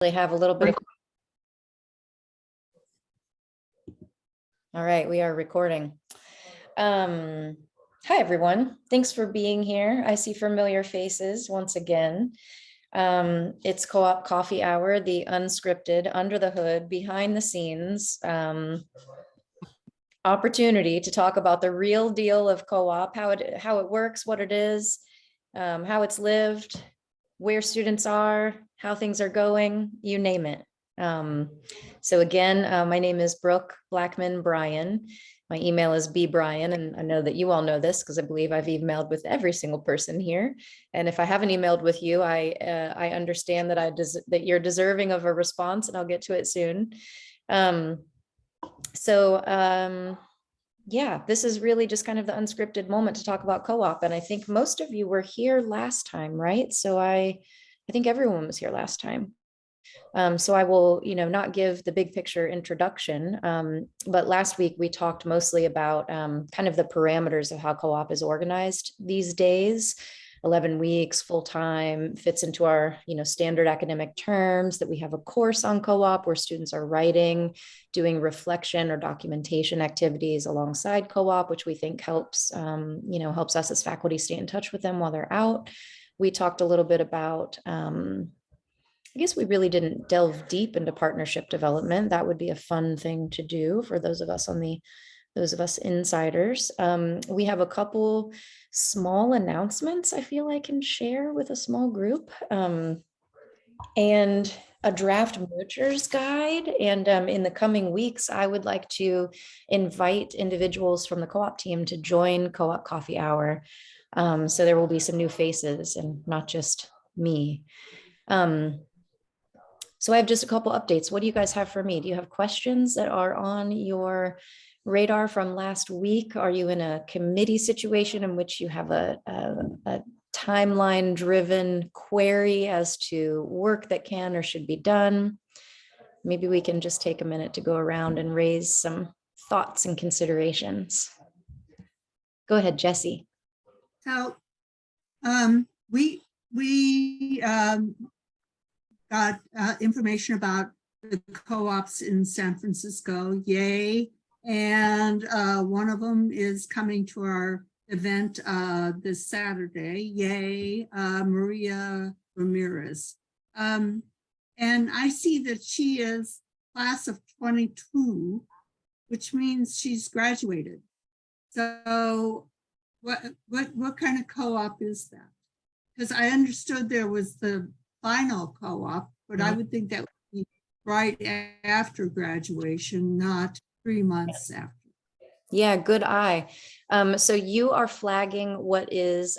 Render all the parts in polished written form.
They have a little bit of. All right, we are recording. Hi, everyone. Thanks for being here. I see familiar faces once again. It's Co-op Coffee Hour, the unscripted, under the hood, behind the scenes opportunity to talk about the real deal of co-op, how it works, what it is, how it's lived, where students are, how things are going, you name it. So again, my name is Brooke Blackman Bryan. My email is bbryan, and I know that you all know this because I believe I've emailed with every single person here. And if I haven't emailed with you, I understand that that you're deserving of a response, and I'll get to it soon. Yeah, this is really just kind of the unscripted moment to talk about co-op. And I think most of you were here last time, right? So I think everyone was here last time. So I will, not give the big picture introduction, but last week we talked mostly about kind of the parameters of how co-op is organized these days. 11 weeks full-time fits into our, standard academic terms, that we have a course on co-op where students are writing, doing reflection or documentation activities alongside co-op, which we think helps, helps us as faculty stay in touch with them while they're out. We talked a little bit about, I guess we really didn't delve deep into partnership development. That would be a fun thing to do for those of us insiders. We have a couple small announcements I feel I can share with a small group, and a draft mergers guide. And in the coming weeks, I would like to invite individuals from the co-op team to join Co-op Coffee Hour. So there will be some new faces and not just me. So I have just a couple updates. What do you guys have for me? Do you have questions that are on your radar from last week? Are you in a committee situation in which you have a timeline driven query as to work that can or should be done? Maybe we can just take a minute to go around and raise some thoughts and considerations. Go ahead, Jessie. So we got information about the co-ops in San Francisco. Yay. And one of them is coming to our event this Saturday. Yay. Maria Ramirez. And I see that she is class of 22, which means she's graduated. So what kind of co-op is that? Because I understood there was the final co-op, but I would think that would be right after graduation, not 3 months after. Yeah, good eye. So you are flagging what is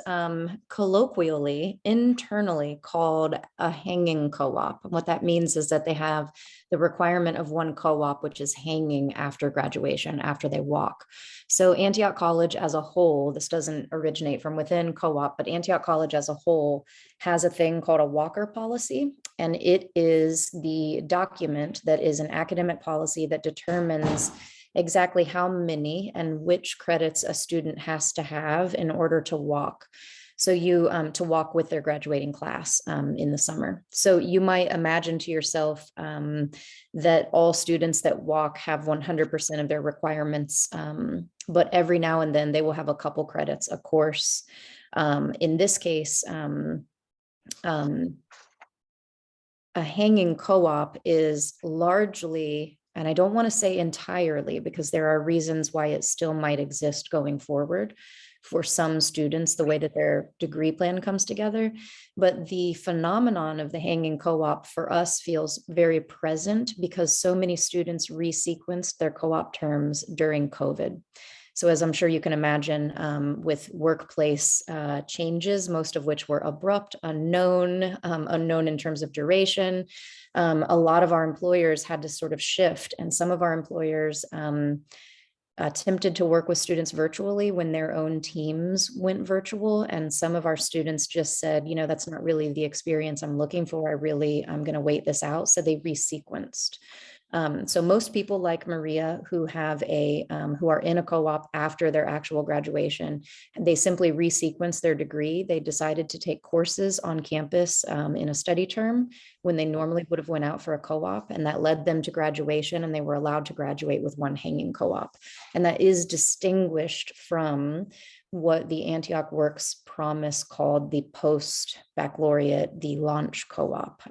colloquially, internally called a hanging co-op. What that means is that they have the requirement of one co-op, which is hanging after graduation, after they walk. So Antioch College as a whole, this doesn't originate from within co-op, but Antioch College as a whole has a thing called a walker policy. And it is the document that is an academic policy that determines exactly how many and which credits a student has to have in order to walk. So to walk with their graduating class in the summer. So you might imagine to yourself that all students that walk have 100% of their requirements, but every now and then they will have a couple credits, a course. In this case, a hanging co-op is largely, and I don't want to say entirely, because there are reasons why it still might exist going forward for some students, the way that their degree plan comes together. But the phenomenon of the hanging co-op for us feels very present because so many students resequenced their co-op terms during COVID. So as I'm sure you can imagine, with workplace changes, most of which were abrupt, unknown in terms of duration, a lot of our employers had to sort of shift, and some of our employers attempted to work with students virtually when their own teams went virtual. And some of our students just said, that's not really the experience I'm looking for. I'm going to wait this out. So they resequenced. So most people like Maria who are in a co-op after their actual graduation, they simply resequence their degree. They decided to take courses on campus in a study term when they normally would have went out for a co-op, and that led them to graduation, and they were allowed to graduate with one hanging co-op. And that is distinguished from what the Antioch Works promise called the post-baccalaureate, the launch co-op.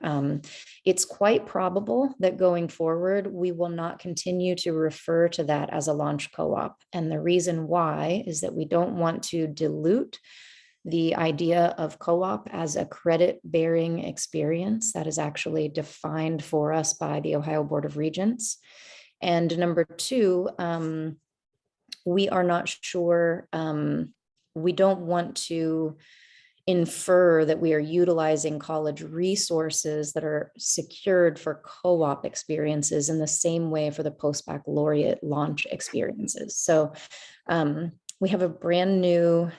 It's quite probable that going forward, we will not continue to refer to that as a launch co-op. And the reason why is that we don't want to dilute the idea of co-op as a credit-bearing experience that is actually defined for us by the Ohio Board of Regents. And number two, we are not sure, we don't want to infer that we are utilizing college resources that are secured for co-op experiences in the same way for the post-baccalaureate launch experiences. So we have a brand new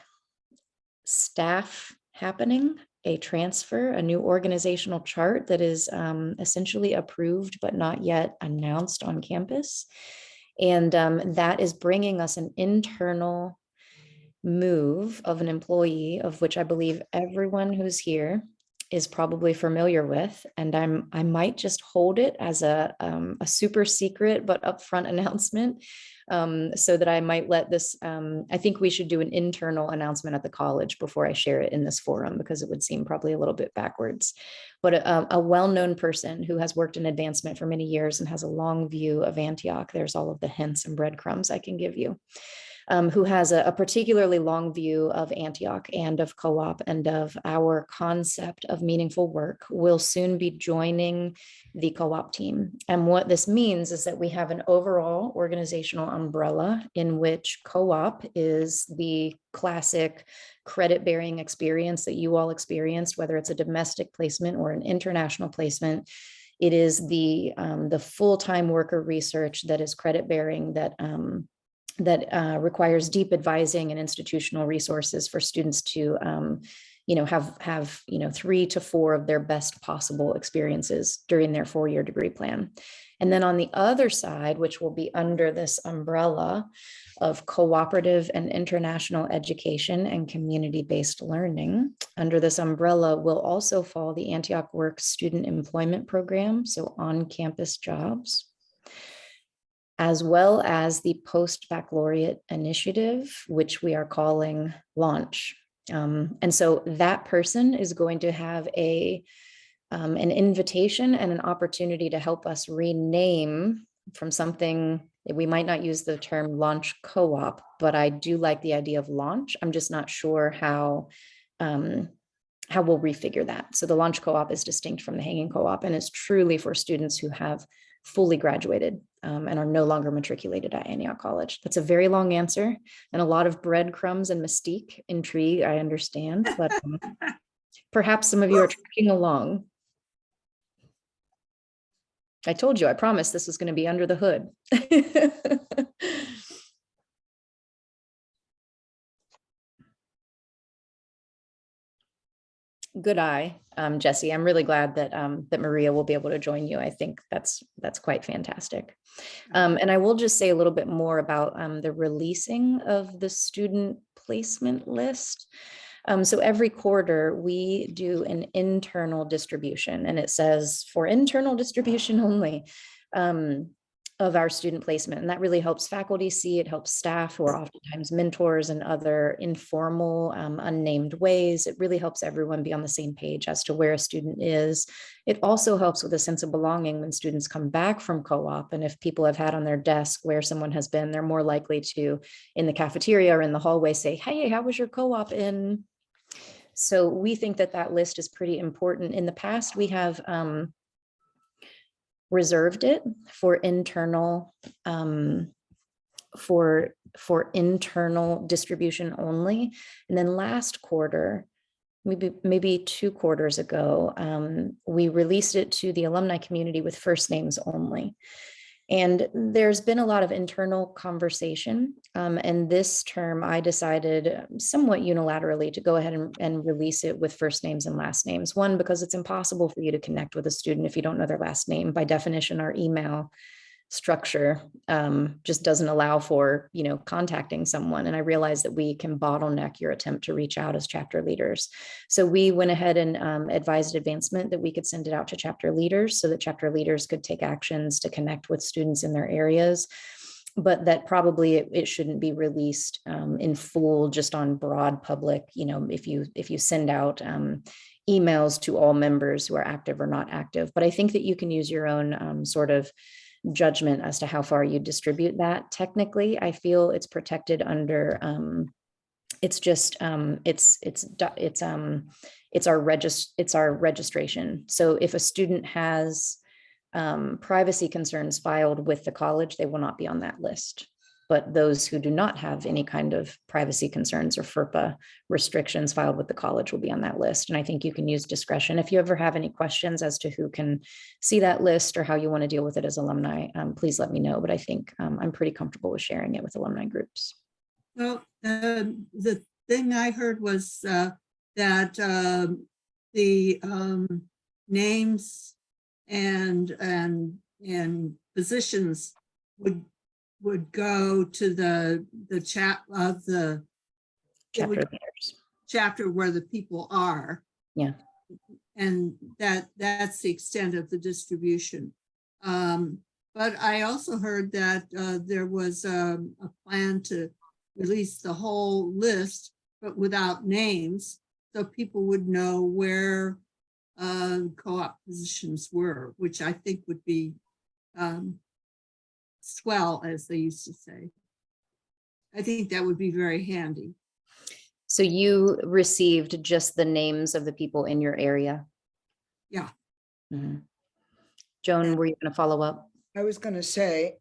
staff happening, a transfer, a new organizational chart that is essentially approved but not yet announced on campus. And that is bringing us an internal move of an employee, of which I believe everyone who's here is probably familiar with. And I might just hold it as a super secret but upfront announcement, so that I might let this, I think we should do an internal announcement at the college before I share it in this forum, because it would seem probably a little bit backwards. But a well-known person who has worked in advancement for many years and has a long view of Antioch, there's all of the hints and breadcrumbs I can give you, who has a particularly long view of Antioch and of co-op and of our concept of meaningful work, will soon be joining the co-op team. And what this means is that we have an overall organizational umbrella in which co-op is the classic credit-bearing experience that you all experienced, whether it's a domestic placement or an international placement. It is the full-time worker research that is credit-bearing, that requires deep advising and institutional resources for students to have 3 to 4 of their best possible experiences during their 4-year degree plan. And then on the other side, which will be under this umbrella of cooperative and international education and community-based learning, under this umbrella will also fall the Antioch Works Student Employment Program, so on-campus jobs, as well as the post-baccalaureate initiative, which we are calling Launch. And so that person is going to have an invitation and an opportunity to help us rename from something that we might not use the term launch co-op, but I do like the idea of launch. I'm just not sure how we'll refigure that. So the launch co-op is distinct from the hanging co-op and is truly for students who have fully graduated and are no longer matriculated at Antioch College. That's a very long answer and a lot of breadcrumbs and mystique, intrigue, I understand, but perhaps some of you are tracking along. I told you, I promised this was going to be under the hood. Good eye, Jesse. I'm really glad that that Maria will be able to join you. I think that's quite fantastic. And I will just say a little bit more about the releasing of the student placement list. So every quarter we do an internal distribution, and it says for internal distribution only of our student placement. And that really helps faculty see, it helps staff who are oftentimes mentors in other informal, unnamed ways. It really helps everyone be on the same page as to where a student is. It also helps with a sense of belonging when students come back from co-op. And if people have had on their desk where someone has been, they're more likely to, in the cafeteria or in the hallway, say, hey, how was your co-op in? So we think that that list is pretty important. In the past, we have reserved it for internal for internal distribution only. And then last quarter, maybe 2 quarters ago, we released it to the alumni community with first names only. And there's been a lot of internal conversation. And this term, I decided somewhat unilaterally to go ahead and release it with first names and last names. One, because it's impossible for you to connect with a student if you don't know their last name. By definition, our email structure just doesn't allow for, contacting someone. And I realized that we can bottleneck your attempt to reach out as chapter leaders. So we went ahead and advised advancement that we could send it out to chapter leaders so that chapter leaders could take actions to connect with students in their areas, but that probably it shouldn't be released in full, just on broad public. If you send out emails to all members who are active or not active. But I think that you can use your own sort of judgment as to how far you distribute that. Technically, I feel it's protected under it's our registration. So if a student has privacy concerns filed with the college, they will not be on that list. But those who do not have any kind of privacy concerns or FERPA restrictions filed with the college will be on that list. And I think you can use discretion. If you ever have any questions as to who can see that list or how you want to deal with it as alumni, please let me know. But I think I'm pretty comfortable with sharing it with alumni groups. Well, the thing I heard was that the names and positions would go to the chat of the Chapter leaders. chapter where the people are. Yeah. And that's the extent of the distribution. But I also heard that there was a plan to release the whole list, but without names, so people would know where co-op positions were, which I think would be swell, as they used to say. I think that would be very handy. So you received just the names of the people in your area? Yeah. Mm-hmm. Joan, were you going to follow up? I was going to say,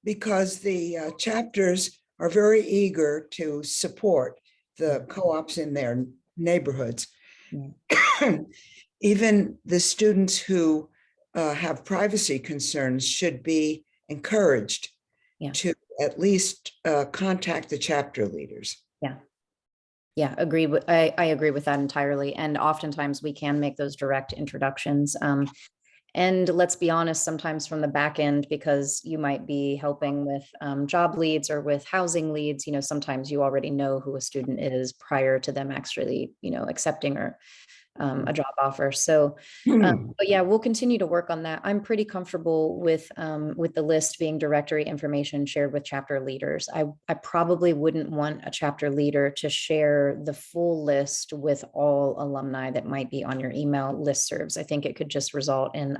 because the chapters are very eager to support the co-ops in their neighborhoods. Yeah. Even the students who have privacy concerns should be encouraged to at least contact the chapter leaders. Yeah, agree. I agree with that entirely. And oftentimes we can make those direct introductions. And let's be honest, sometimes from the back end, because you might be helping with job leads or with housing leads, sometimes you already know who a student is prior to them actually, accepting or a job offer. So, but yeah, we'll continue to work on that. I'm pretty comfortable with the list being directory information shared with chapter leaders. I probably wouldn't want a chapter leader to share the full list with all alumni that might be on your email listservs. I think it could just result in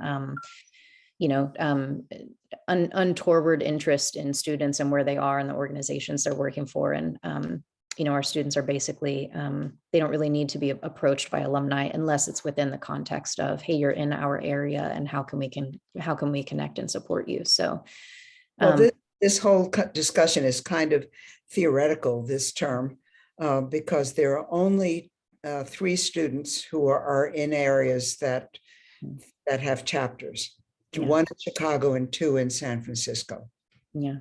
untoward interest in students and where they are in the organizations they're working for. And our students are basically, they don't really need to be approached by alumni unless it's within the context of, hey, you're in our area and how can we connect and support you? So well, this whole discussion is kind of theoretical this term because there are only 3 students who are in areas that have chapters. Yeah. 1 in Chicago and 2 in San Francisco. Yeah,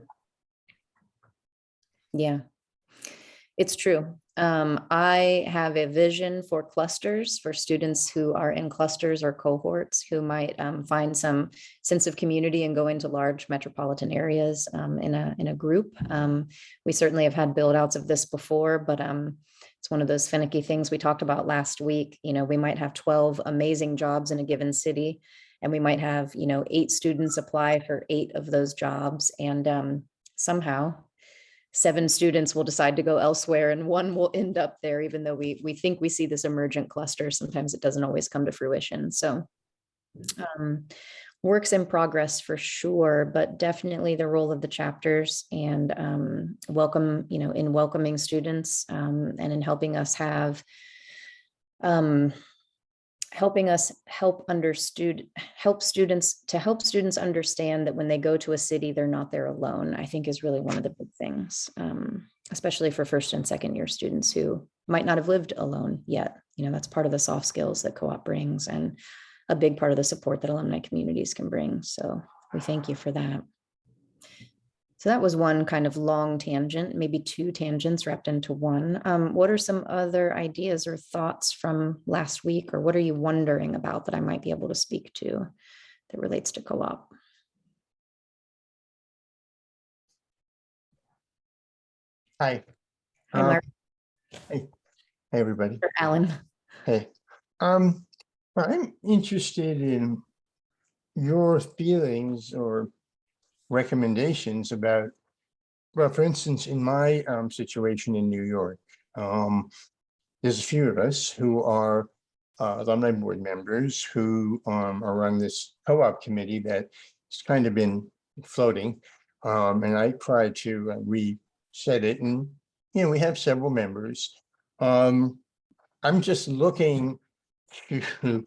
it's true. I have a vision for clusters, for students who are in clusters or cohorts who might find some sense of community and go into large metropolitan areas in a group. We certainly have had build outs of this before, but it's one of those finicky things we talked about last week. We might have 12 amazing jobs in a given city, and we might have 8 students apply for 8 of those jobs, and somehow 7 students will decide to go elsewhere and 1 will end up there, even though we think we see this emergent cluster. Sometimes it doesn't always come to fruition. So works in progress for sure, but definitely the role of the chapters and in welcoming students and in helping us have help students understand that when they go to a city, they're not there alone, I think is really one of the big things, especially for first and second year students who might not have lived alone yet. That's part of the soft skills that co-op brings and a big part of the support that alumni communities can bring. So we thank you for that. So that was one kind of long tangent, maybe 2 tangents wrapped into one. What are some other ideas or thoughts from last week, or what are you wondering about that I might be able to speak to that relates to co-op? Hi. Hi, Um, Mark, Hey, hey, everybody. or Alan. Hey. I'm interested in your feelings or recommendations about, well, for instance, in my situation in New York, there's a few of us who are alumni board members who are on this co-op committee that's kind of been floating. And I tried to reset it, and we have several members. I'm just looking to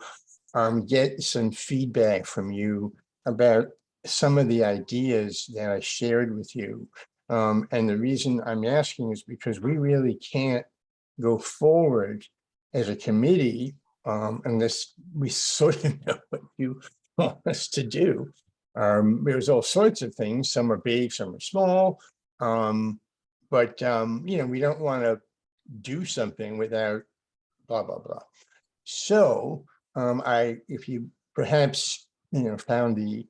get some feedback from you about some of the ideas that I shared with you. And the reason I'm asking is because we really can't go forward as a committee unless we sort of know what you want us to do. There's all sorts of things. Some are big, some are small. But we don't want to do something without blah, blah, blah. So if you perhaps, found the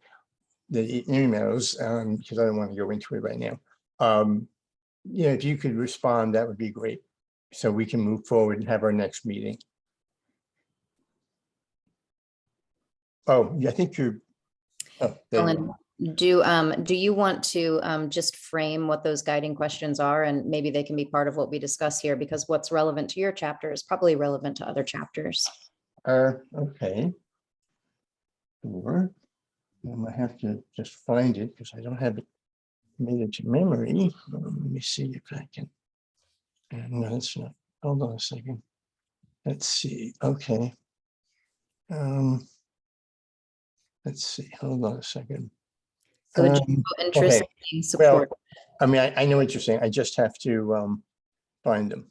emails, because I don't want to go into it right now. If you could respond, that would be great. So we can move forward and have our next meeting. Oh, yeah, I think you're, oh, there you Alan, are. do you want to just frame what those guiding questions are, and maybe they can be part of what we discuss here, because what's relevant to your chapter is probably relevant to other chapters. Okay. Sure. I have to just find it because I don't have it made it to memory. Let me see if I can. No, it's not. Hold on a second. Let's see. Okay. Let's see. Hold on a second. So would you Um, show interest okay. in support? Well, I mean, I know what you're saying. I just have to find them.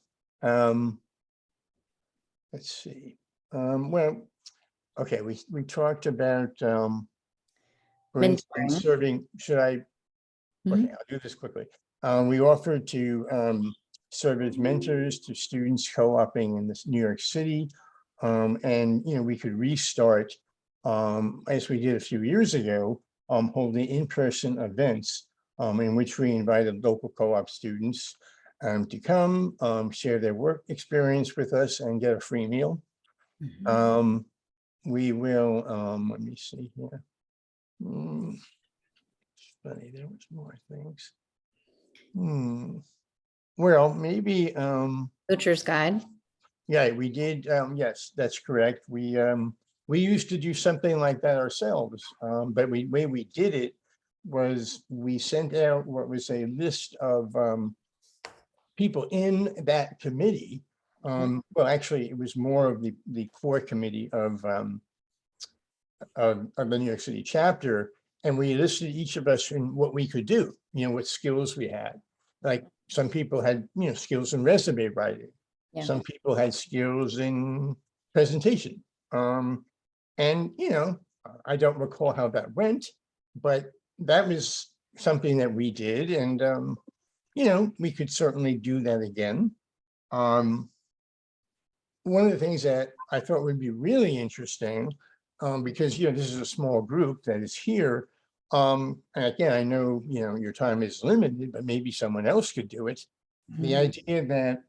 Let's see. Well, okay, we talked about for instance, Mentoring. serving, should I, okay, Mhm. I'll do this quickly. We offered to serve as mentors to students co-oping in this New York City. And we could restart as we did a few years ago, holding in-person events in which we invited local co-op students to come share their work experience with us and get a free meal. Mhm. We will, let me see here. Funny, there was more things. Well, maybe, Coach's guide. yeah, we did, yes, that's correct. We used to do something like that ourselves, but way we did it was we sent out what was a list of people in that committee. Well, actually, it was more of the core committee of the New York City chapter, and we listed each of us in what we could do, what skills we had. Like some people had, skills in resume writing. Yeah. Some people had skills in presentation. And, I don't recall how that went, but that was something that we did. And, we could certainly do that again. One of the things that I thought would be really interesting, because this is a small group that is here. And again, I know your time is limited, but maybe someone else could do it. The idea that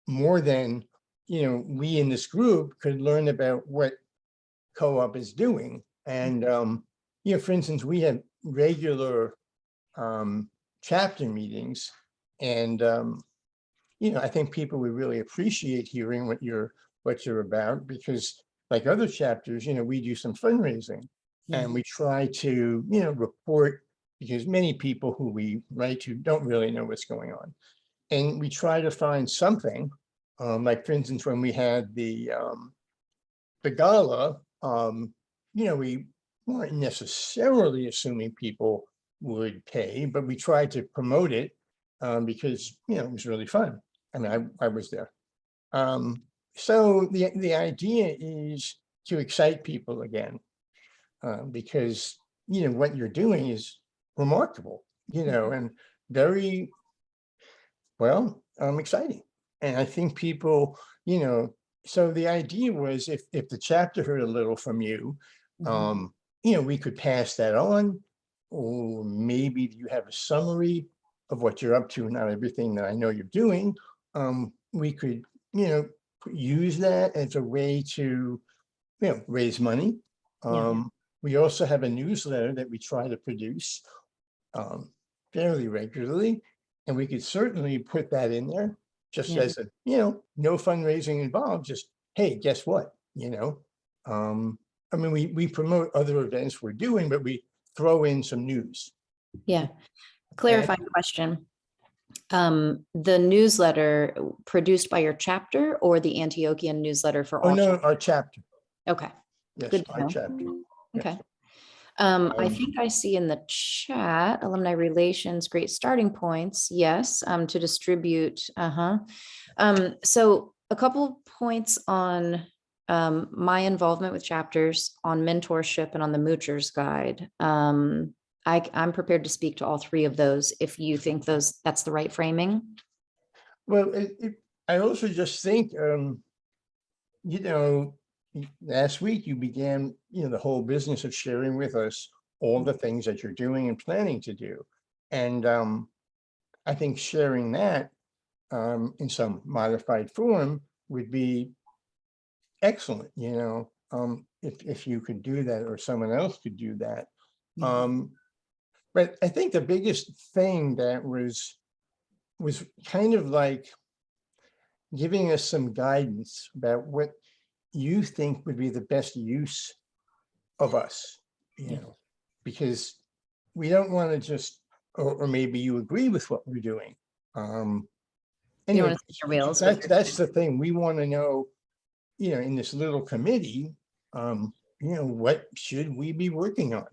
more than we in this group could learn about what co-op is doing. And for instance, we have regular chapter meetings, and I think people would really appreciate hearing what you're about, because like other chapters, we do some fundraising and we try to, report, because many people who we write to don't really know what's going on. And we try to find something, like for instance, when we had the gala, we weren't necessarily assuming people would pay, but we tried to promote it because, it was really fun. I mean, I was there. So the idea is to excite people again, because, what you're doing is remarkable, and very, well, exciting. And I think people, so the idea was if the chapter heard a little from you, we could pass that on, or maybe you have a summary of what you're up to, not everything that I know you're doing, we could, use that as a way to, raise money. Yeah. We also have a newsletter that we try to produce fairly regularly, and we could certainly put that in there just Yeah. as a, no fundraising involved, just, hey, guess what, I mean, we promote other events we're doing, but we throw in some news. Yeah. Clarifying question. The newsletter produced by your chapter or the Antiochian newsletter for Oh, all? no, our chapter. Okay, Yes, good to our know. chapter. Yes. Okay. I think I see in the chat, alumni relations, great starting points. Yes, to distribute. So a couple points on my involvement with chapters, on mentorship, and on the Moocher's Guide. I'm prepared to speak to all three of those if you think that's the right framing. Well, I also just think, last week you began, the whole business of sharing with us all the things that you're doing and planning to do. And I think sharing that in some modified form would be excellent, if you could do that or someone else could do that. But I think the biggest thing that was kind of like giving us some guidance about what you think would be the best use of us, because we don't want to just, or maybe you agree with what we're doing. Anyway, want to spin your wheels, but that's the thing. We want to know, in this little committee, what should we be working on?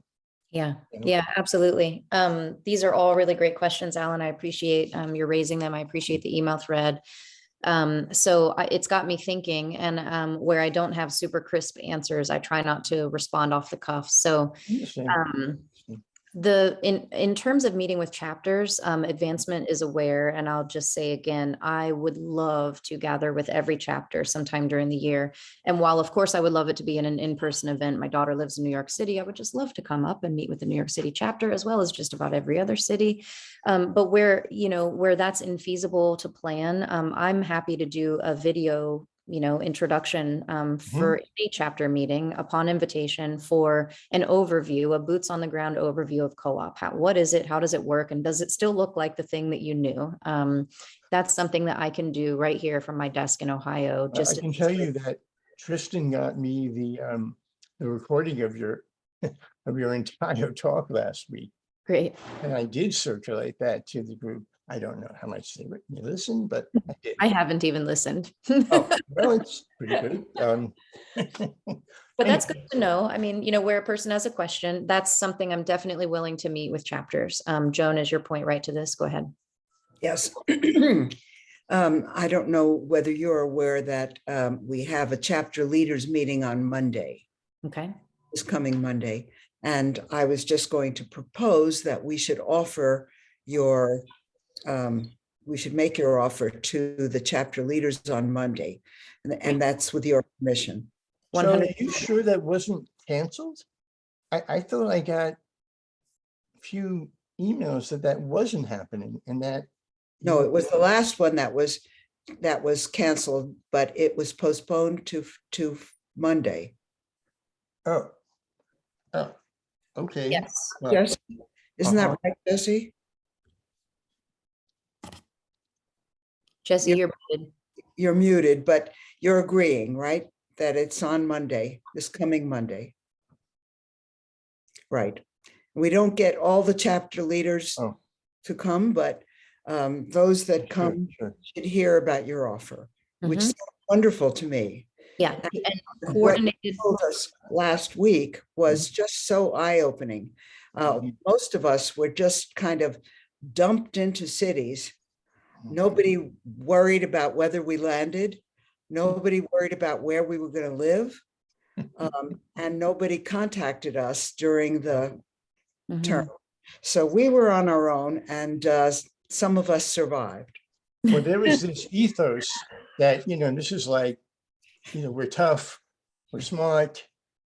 Yeah, yeah, absolutely. These are all really great questions, Alan. I appreciate you're raising them. I appreciate the email thread. So it's got me thinking, and where I don't have super crisp answers, I try not to respond off the cuff. So in terms of meeting with chapters, advancement is aware, and I'll just say again, I would love to gather with every chapter sometime during the year. And while of course I would love it to be in an in-person event, my daughter lives in New York City, I would just love to come up and meet with the New York City chapter, as well as just about every other city. But where that's infeasible to plan, I'm happy to do a video introduction for a chapter meeting upon invitation for an overview, a boots on the ground overview of co-op. What is it? How does it work? And does it still look like the thing that you knew? That's something that I can do right here from my desk in Ohio. I can tell you that Tristan got me the recording of your entire talk last week. Great. And I did circulate that to the group. I don't know how much they listened, but I did. I haven't even listened. Oh, well, it's pretty good. But that's good to know. I mean, where a person has a question, that's something I'm definitely willing to meet with chapters. Joan, is your point right to this? Go ahead. Yes. I don't know whether you're aware that we have a chapter leaders meeting on Monday. Okay. This coming Monday. And I was just going to propose that we should offer we should make your offer to the chapter leaders on Monday. And that's with your permission. So are you sure that wasn't canceled? I thought I got a few emails that wasn't happening, and that. No, it was the last one that was canceled, but it was postponed to Monday. Oh, okay. Yes. Well, Yes. Isn't that right, Jesse? Jesse, you're muted. You're muted, but you're agreeing, right? That it's on Monday, this coming Monday. Right. We don't get all the chapter leaders to come, but those that come should hear about your offer, which is wonderful to me. Yeah, and What coordinated. you told us last week was just so eye-opening. Most of us were just kind of dumped into cities. Nobody worried about whether we landed. Nobody worried about where we were going to live. And nobody contacted us during the term. So we were on our own, and some of us survived. Well, there was this ethos that, this is like, we're tough, we're smart,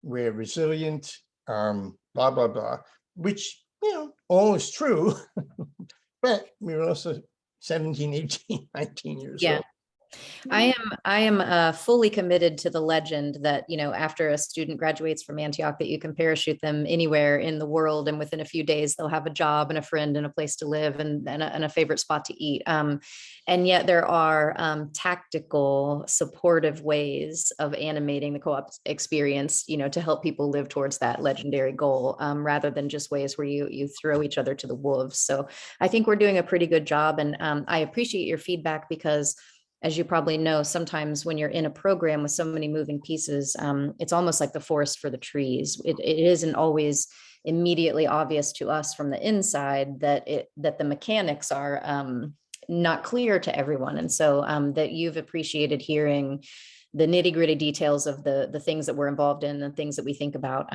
we're resilient, blah, blah, blah, which, all is true. but we were also 17, 18, 19 years Yeah. old. I am fully committed to the legend that, you know, after a student graduates from Antioch, that you can parachute them anywhere in the world, and within a few days they'll have a job and a friend and a place to live and a favorite spot to eat. And yet there are tactical, supportive ways of animating the co-op experience, you know, to help people live towards that legendary goal, rather than just ways where you throw each other to the wolves. So I think we're doing a pretty good job, and I appreciate your feedback, because as you probably know, sometimes when you're in a program with so many moving pieces, it's almost like the forest for the trees. It isn't always immediately obvious to us from the inside that the mechanics are not clear to everyone. And so that you've appreciated hearing the nitty gritty details of the things that we're involved in and things that we think about,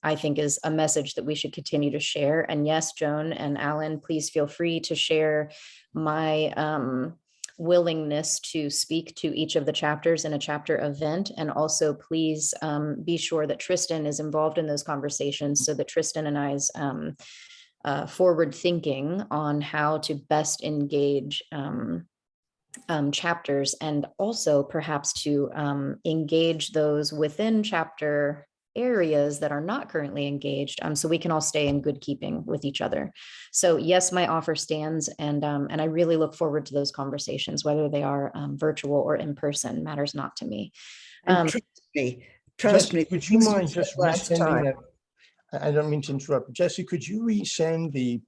I think is a message that we should continue to share. And yes, Joan and Alan, please feel free to share my willingness to speak to each of the chapters in a chapter event. And also please be sure that Tristan is involved in those conversations, so that Tristan and I's forward thinking on how to best engage chapters, and also perhaps to engage those within chapter areas that are not currently engaged, so we can all stay in good keeping with each other. So yes, my offer stands, and I really look forward to those conversations, whether they are virtual or in person, matters not to me. And trust me. Would you things mind said just last resending time. that? I don't mean to interrupt. Jesse, could you resend the,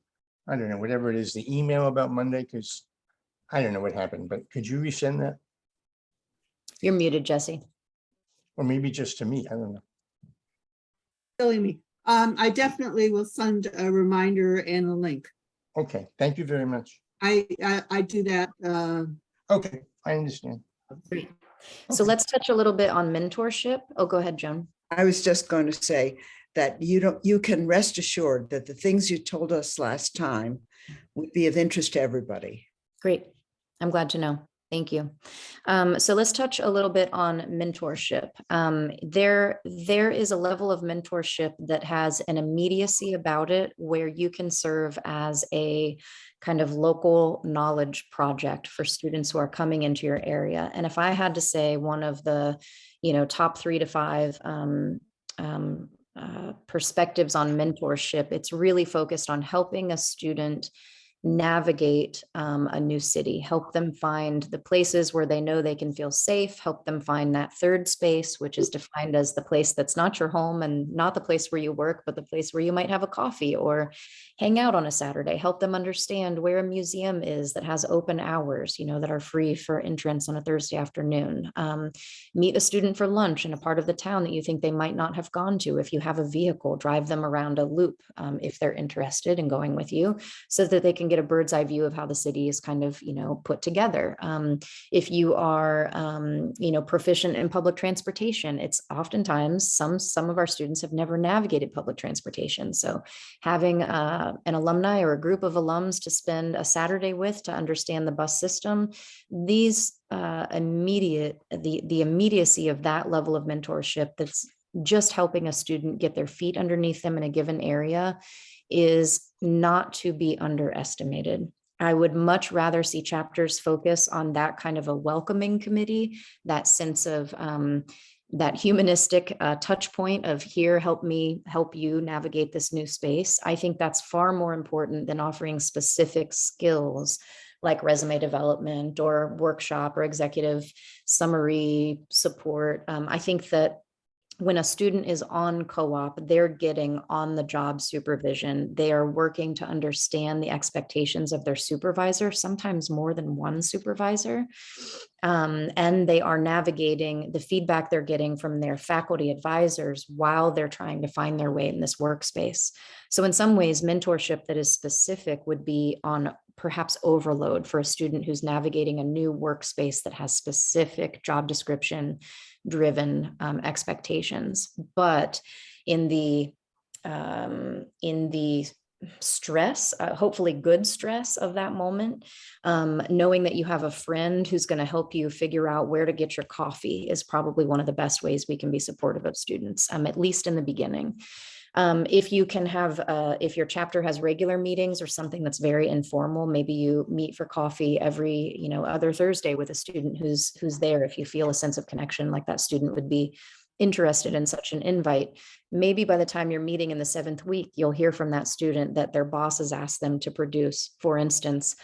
I don't know, whatever it is, the email about Monday? Because I don't know what happened, but could you resend that? You're muted, Jesse. Or maybe just to me, I don't know. Silly me. I definitely will send a reminder and a link. Okay, thank you very much. I do that. Okay, I understand. Great. So Okay. let's touch a little bit on mentorship. Oh, go ahead, Joan. I was just going to say that you can rest assured that the things you told us last time would be of interest to everybody. Great. I'm glad to know. Thank you. So let's touch a little bit on mentorship. There is a level of mentorship that has an immediacy about it, where you can serve as a kind of local knowledge project for students who are coming into your area. And if I had to say one of the, top 3 to 5 perspectives on mentorship, it's really focused on helping a student navigate a new city, help them find the places where they know they can feel safe, help them find that third space, which is defined as the place that's not your home and not the place where you work, but the place where you might have a coffee or hang out on a Saturday, help them understand where a museum is that has open hours, that are free for entrance on a Thursday afternoon. Meet a student for lunch in a part of the town that you think they might not have gone to. If you have a vehicle, drive them around a loop if they're interested in going with you, so that they can get a bird's eye view of how the city is kind of, put together. If you are, proficient in public transportation, it's oftentimes some of our students have never navigated public transportation. So having an alumni or a group of alums to spend a Saturday with to understand the bus system, these the immediacy of that level of mentorship that's just helping a student get their feet underneath them in a given area is not to be underestimated. I would much rather see chapters focus on that kind of a welcoming committee, that sense of that humanistic touch point of here, help me help you navigate this new space. I think that's far more important than offering specific skills like resume development or workshop or executive summary support. I think that when a student is on co-op, they're getting on the job supervision. They are working to understand the expectations of their supervisor, sometimes more than one supervisor. And they are navigating the feedback they're getting from their faculty advisors while they're trying to find their way in this workspace. So in some ways, mentorship that is specific would be on perhaps overload for a student who's navigating a new workspace that has specific job description driven expectations. But in the stress, hopefully good stress of that moment, knowing that you have a friend who's going to help you figure out where to get your coffee is probably one of the best ways we can be supportive of students, at least in the beginning. If you can have, if your chapter has regular meetings or something that's very informal, maybe you meet for coffee every, other Thursday with a student who's there. If you feel a sense of connection, like that student would be interested in such an invite, maybe by the time you're meeting in the 7th week, you'll hear from that student that their boss has asked them to produce, for instance,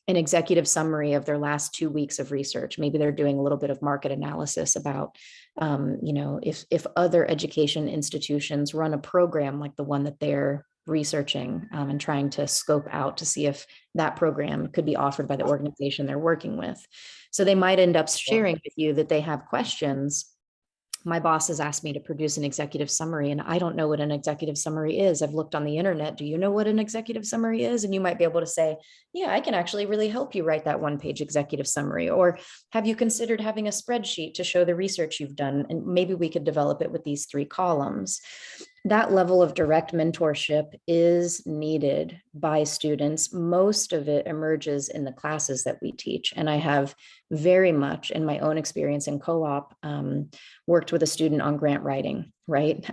an executive summary of their last 2 weeks of research. Maybe they're doing a little bit of market analysis about, if other education institutions run a program like the one that they're researching, and trying to scope out to see if that program could be offered by the organization they're working with. So they might end up sharing with you that they have questions. My boss has asked me to produce an executive summary, and I don't know what an executive summary is. I've looked on the internet. Do you know what an executive summary is? And you might be able to say, yeah, I can actually really help you write that 1-page executive summary. Or have you considered having a spreadsheet to show the research you've done? And maybe we could develop it with these 3 columns. That level of direct mentorship is needed by students. Most of it emerges in the classes that we teach. And I have very much, in my own experience in co-op, worked with a student on grant writing, right?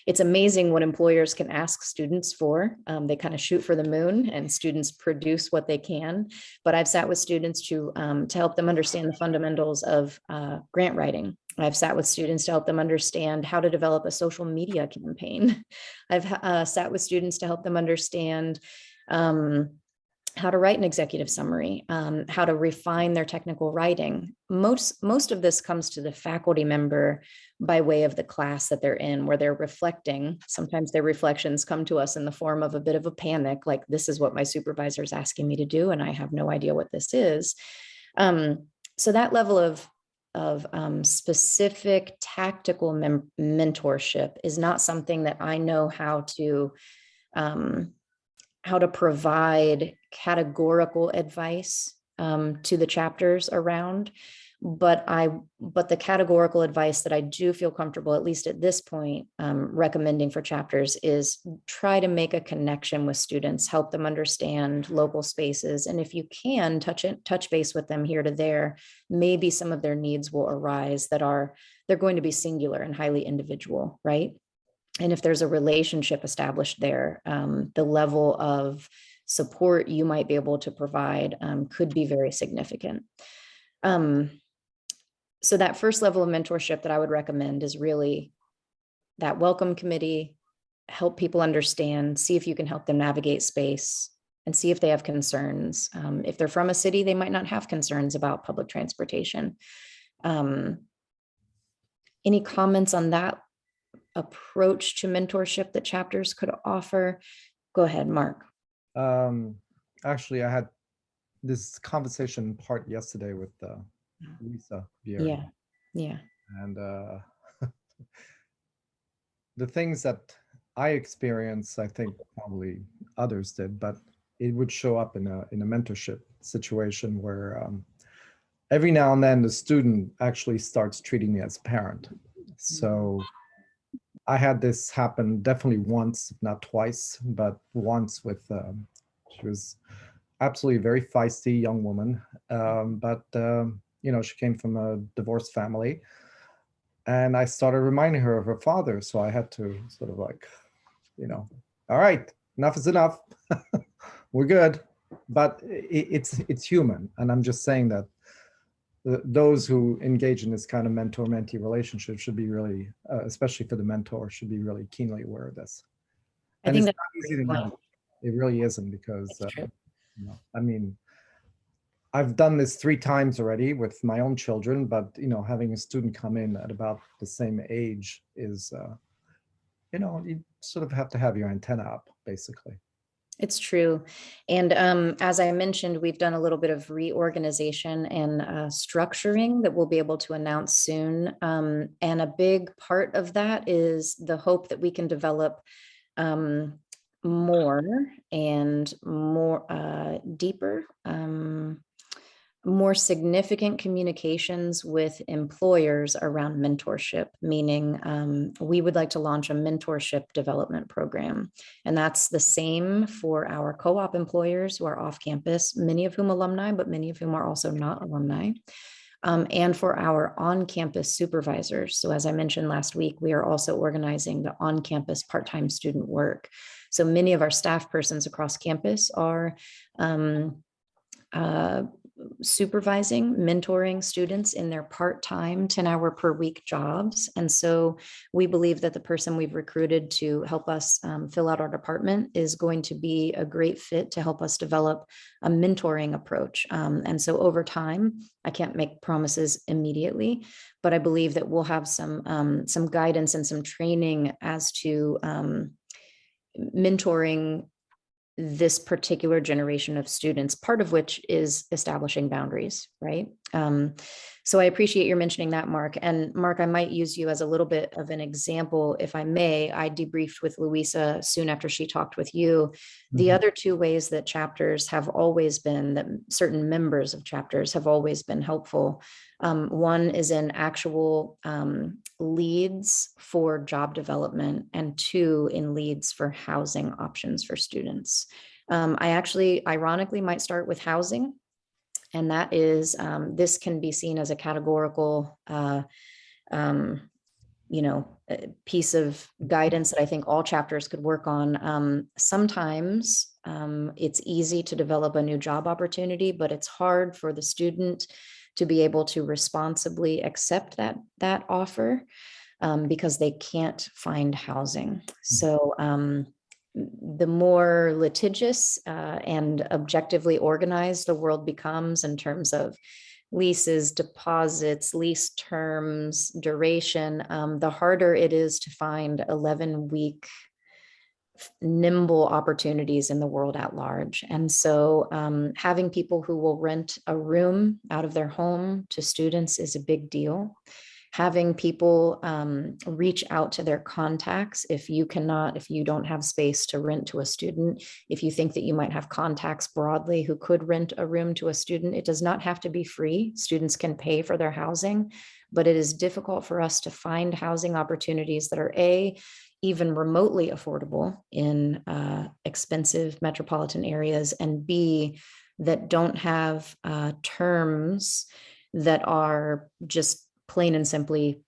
It's amazing what employers can ask students for. They kind of shoot for the moon and students produce what they can. But I've sat with students to help them understand the fundamentals of grant writing. I've sat with students to help them understand how to develop a social media campaign. I've sat with students to help them understand how to write an executive summary, how to refine their technical writing. Most of this comes to the faculty member by way of the class that they're in, where they're reflecting. Sometimes their reflections come to us in the form of a bit of a panic, like, this is what my supervisor is asking me to do, and I have no idea what this is. So that level of specific tactical mentorship is not something that I know how to provide categorical advice to the chapters around. But the categorical advice that I do feel comfortable, at least at this point, recommending for chapters is try to make a connection with students, help them understand local spaces. And if you can touch base with them here to there, maybe some of their needs will arise they're going to be singular and highly individual, right? And if there's a relationship established there, the level of support you might be able to provide could be very significant. So that first level of mentorship that I would recommend is really that welcome committee, help people understand, see if you can help them navigate space, and see if they have concerns. If they're from a city, they might not have concerns about public transportation. Any comments on that approach to mentorship that chapters could offer? Go ahead, Mark. Actually, I had this conversation part yesterday with Lisa Vieri. Yeah. And the things that I experienced, I think probably others did, but it would show up in a mentorship situation where every now and then the student actually starts treating me as a parent. So I had this happen definitely once, if not twice, but once with, she was absolutely a very feisty young woman. But she came from a divorced family. And I started reminding her of her father. So I had to sort of like, all right, enough is enough. We're good. But it's human. And I'm just saying that those who engage in this kind of mentor-mentee relationship should be really, especially for the mentor, should be really keenly aware of this. I think it's that's not easy to know. It really isn't, because I mean, I've done this 3 times already with my own children, but having a student come in at about the same age is, you sort of have to have your antenna up, basically. It's true. And as I mentioned, we've done a little bit of reorganization and structuring that we'll be able to announce soon. And a big part of that is the hope that we can develop more and more deeper, more significant communications with employers around mentorship, meaning we would like to launch a mentorship development program. And that's the same for our co-op employers who are off campus, many of whom alumni, but many of whom are also not alumni. and for our on-campus supervisors. So as I mentioned last week, we are also organizing the on-campus part-time student work. So many of our staff persons across campus are supervising, mentoring students in their part-time 10-hour per week jobs. And so we believe that the person we've recruited to help us fill out our department is going to be a great fit to help us develop a mentoring approach. And so over time, I can't make promises immediately, but I believe that we'll have some guidance and some training as to mentoring this particular generation of students, part of which is establishing boundaries, right? So I appreciate your mentioning that, Mark. And Mark, I might use you as a little bit of an example, if I may. I debriefed with Louisa soon after she talked with you. The other two ways that chapters have always been, that certain members of chapters have always been helpful. One is in actual leads for job development, and two in leads for housing options for students. I actually, ironically, might start with housing, and that is, this can be seen as a categorical, piece of guidance that I think all chapters could work on. Sometimes it's easy to develop a new job opportunity, but it's hard for the student to be able to responsibly accept that offer because they can't find housing. So the more litigious and objectively organized the world becomes in terms of leases, deposits, lease terms, duration, the harder it is to find 11-week nimble opportunities in the world at large. And so having people who will rent a room out of their home to students is a big deal. Having people reach out to their contacts if you don't have space to rent to a student, if you think that you might have contacts broadly who could rent a room to a student, it does not have to be free. Students can pay for their housing, but it is difficult for us to find housing opportunities that are even remotely affordable in expensive metropolitan areas, and B, that don't have terms that are just plain and simply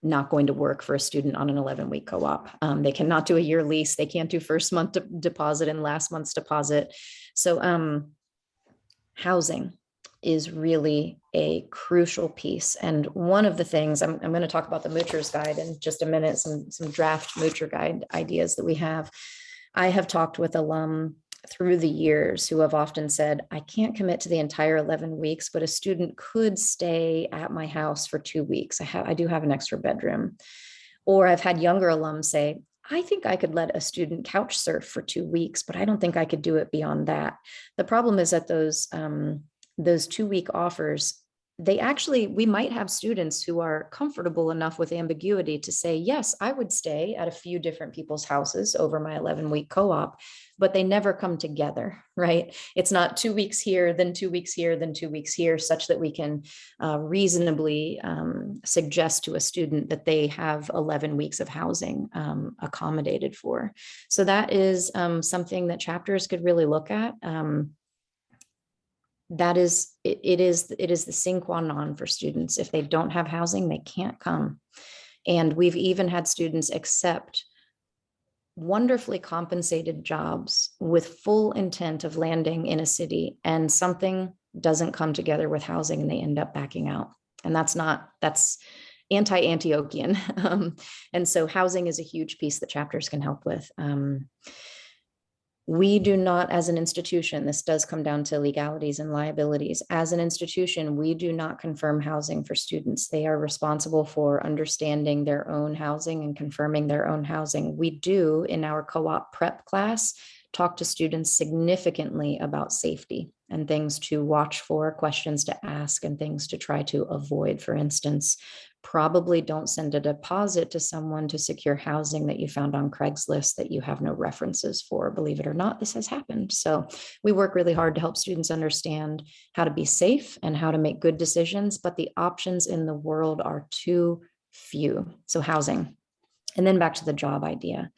not going to work for a student on an 11-week co-op. They cannot do a year lease. They can't do first month deposit and last month's deposit. So housing is really a crucial piece. And one of the things, I'm going to talk about the Moocher's Guide in just a minute, some draft Moocher Guide ideas that we have. I have talked with alum through the years who have often said, I can't commit to the entire 11 weeks, but a student could stay at my house for 2 weeks. I do have an extra bedroom. Or I've had younger alums say, I think I could let a student couch surf for 2 weeks, but I don't think I could do it beyond that. The problem is that those 2-week offers, we might have students who are comfortable enough with ambiguity to say, yes, I would stay at a few different people's houses over my 11-week co-op, but they never come together, right? It's not 2 weeks here, then 2 weeks here, then 2 weeks here, such that we can reasonably suggest to a student that they have 11 weeks of housing accommodated for. So that is something that chapters could really look at. It is the sine qua non for students. If they don't have housing, they can't come. And we've even had students accept wonderfully compensated jobs with full intent of landing in a city, and something doesn't come together with housing and they end up backing out. And that's anti-Antiochian. And so housing is a huge piece that chapters can help with. We do not, as an institution, this does come down to legalities and liabilities. As an institution, we do not confirm housing for students. They are responsible for understanding their own housing and confirming their own housing. We do, in our co-op prep class, talk to students significantly about safety and things to watch for, questions to ask, and things to try to avoid. For instance, probably don't send a deposit to someone to secure housing that you found on Craigslist that you have no references for. Believe it or not, this has happened. So we work really hard to help students understand how to be safe and how to make good decisions, but the options in the world are too few. So housing. And then back to the job idea.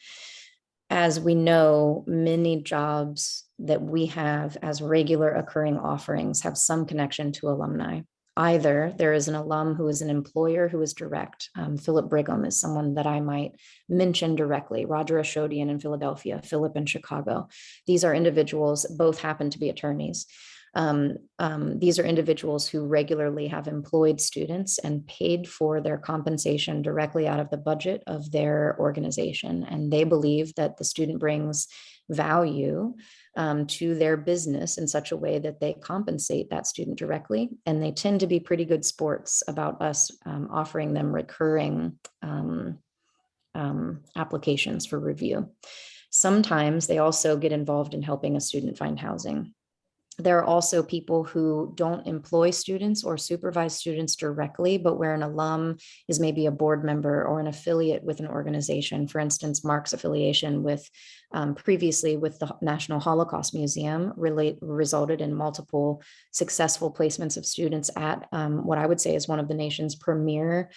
as we know, many jobs that we have as regular occurring offerings have some connection to alumni. Either there is an alum who is an employer who is direct. Philip Brigham is someone that I might mention directly. Roger Ashodian in Philadelphia, Philip in Chicago. These are individuals, both happen to be attorneys. These are individuals who regularly have employed students and paid for their compensation directly out of the budget of their organization. And they believe that the student brings value to their business in such a way that they compensate that student directly. And they tend to be pretty good sports about us offering them recurring applications for review. Sometimes they also get involved in helping a student find housing. There are also people who don't employ students or supervise students directly, but where an alum is maybe a board member or an affiliate with an organization. For instance, Mark's affiliation with previously with the National Holocaust Museum resulted in multiple successful placements of students at what I would say is one of the nation's premier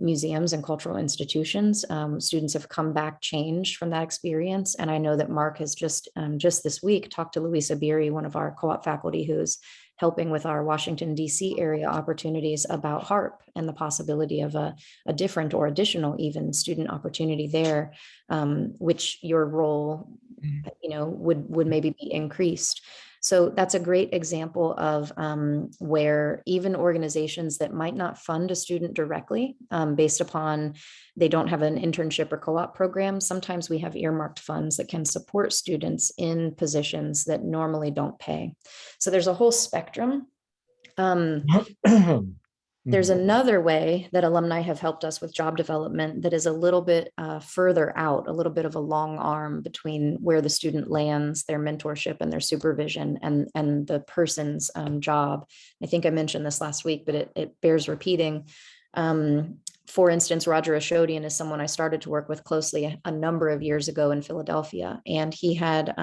museums and cultural institutions. Students have come back changed from that experience. And I know that Mark has just this week talked to Louisa Beery, one of our co-op faculty who's helping with our Washington, D.C. area opportunities about HARP and the possibility of a different or additional even student opportunity there, which your role, would maybe be increased. So that's a great example of where even organizations that might not fund a student directly based upon they don't have an internship or co-op program, sometimes we have earmarked funds that can support students in positions that normally don't pay. So there's a whole spectrum. There's another way that alumni have helped us with job development that is a little bit further out, a little bit of a long arm between where the student lands, their mentorship and their supervision and the person's job. I think I mentioned this last week, but it bears repeating. For instance, Roger Ashodian is someone I started to work with closely a number of years ago in Philadelphia, and he had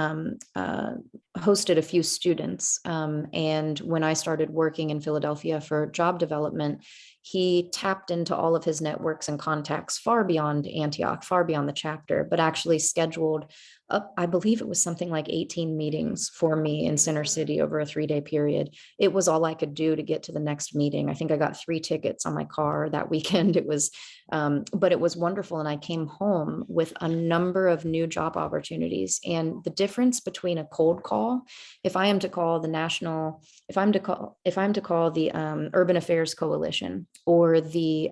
hosted a few students. And when I started working in Philadelphia for job development, he tapped into all of his networks and contacts far beyond Antioch, far beyond the chapter, but actually scheduled up, I believe it was something like 18 meetings for me in Center City over a 3-day period. It was all I could do to get to the next meeting. I think I got 3 tickets on my car that weekend. It was, but it was wonderful. And I came home with a number of new job opportunities. And the difference between a cold call, if I am to call the national, if I'm to call the Urban Affairs Coalition or the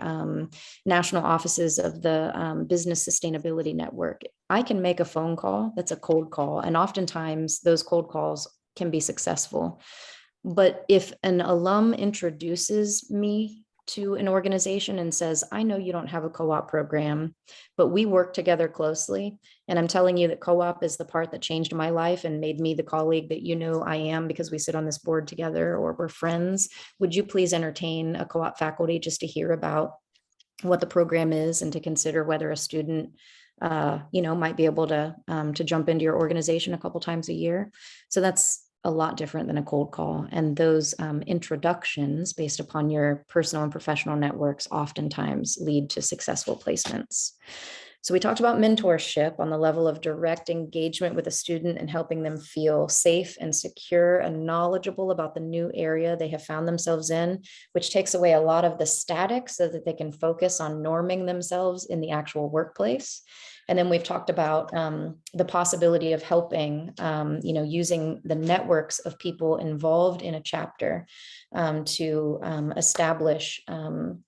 national offices of the Business Sustainability Network, I can make a phone call that's a cold call. And oftentimes those cold calls can be successful. But if an alum introduces me to an organization and says, I know you don't have a co-op program, but we work together closely. And I'm telling you that co-op is the part that changed my life and made me the colleague that you know I am because we sit on this board together or we're friends. Would you please entertain a co-op faculty just to hear about what the program is and to consider whether a student might be able to jump into your organization a couple times a year. So that's a lot different than a cold call. And those introductions based upon your personal and professional networks oftentimes lead to successful placements. So we talked about mentorship on the level of direct engagement with a student and helping them feel safe and secure and knowledgeable about the new area they have found themselves in, which takes away a lot of the static so that they can focus on norming themselves in the actual workplace. And then we've talked about the possibility of helping, using the networks of people involved in a chapter to establish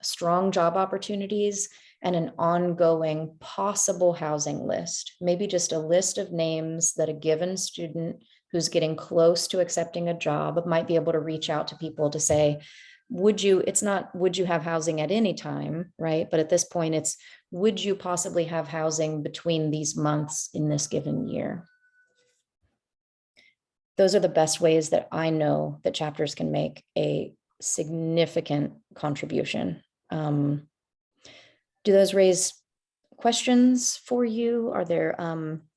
strong job opportunities and an ongoing possible housing list, maybe just a list of names that a given student who's getting close to accepting a job might be able to reach out to people to say, would you have housing at any time, right? But at this point, it's, would you possibly have housing between these months in this given year? Those are the best ways that I know that chapters can make a significant contribution. Do those raise questions for you? Are there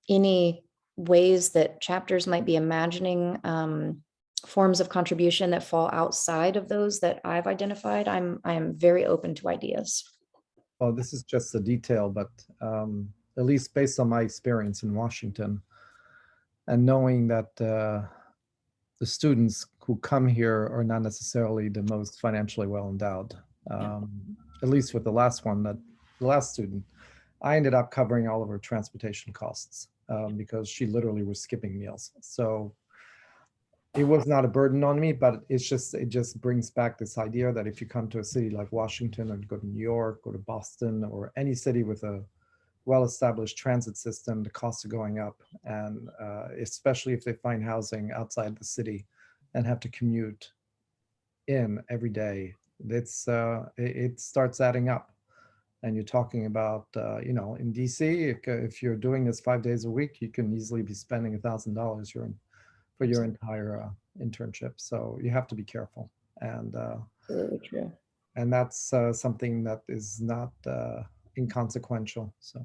any ways that chapters might be imagining forms of contribution that fall outside of those that I've identified? I am very open to ideas. Well, this is just a detail, but at least based on my experience in Washington, and knowing that the students who come here are not necessarily the most financially well endowed. At least with the last one, that the last student, I ended up covering all of her transportation costs because she literally was skipping meals. So it was not a burden on me, but it just brings back this idea that if you come to a city like Washington, or go to New York, or to Boston, or any city with a well-established transit system, the costs are going up, and especially if they find housing outside the city and have to commute in every day, it starts adding up. And you're talking about, in DC, if you're doing this 5 days a week, you can easily be spending $1,000 for your entire internship. So you have to be careful, and Absolutely true. that's something that is not inconsequential. So.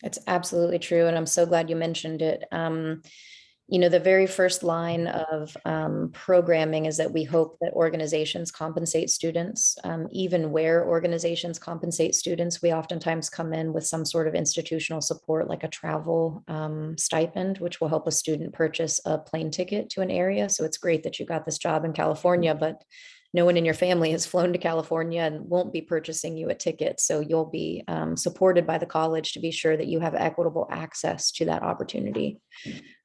It's absolutely true. And I'm so glad you mentioned it. The very first line of programming is that we hope that organizations compensate students. Even where organizations compensate students, we oftentimes come in with some sort of institutional support, like a travel stipend, which will help a student purchase a plane ticket to an area. So it's great that you got this job in California, but no one in your family has flown to California and won't be purchasing you a ticket. So you'll be supported by the college to be sure that you have equitable access to that opportunity.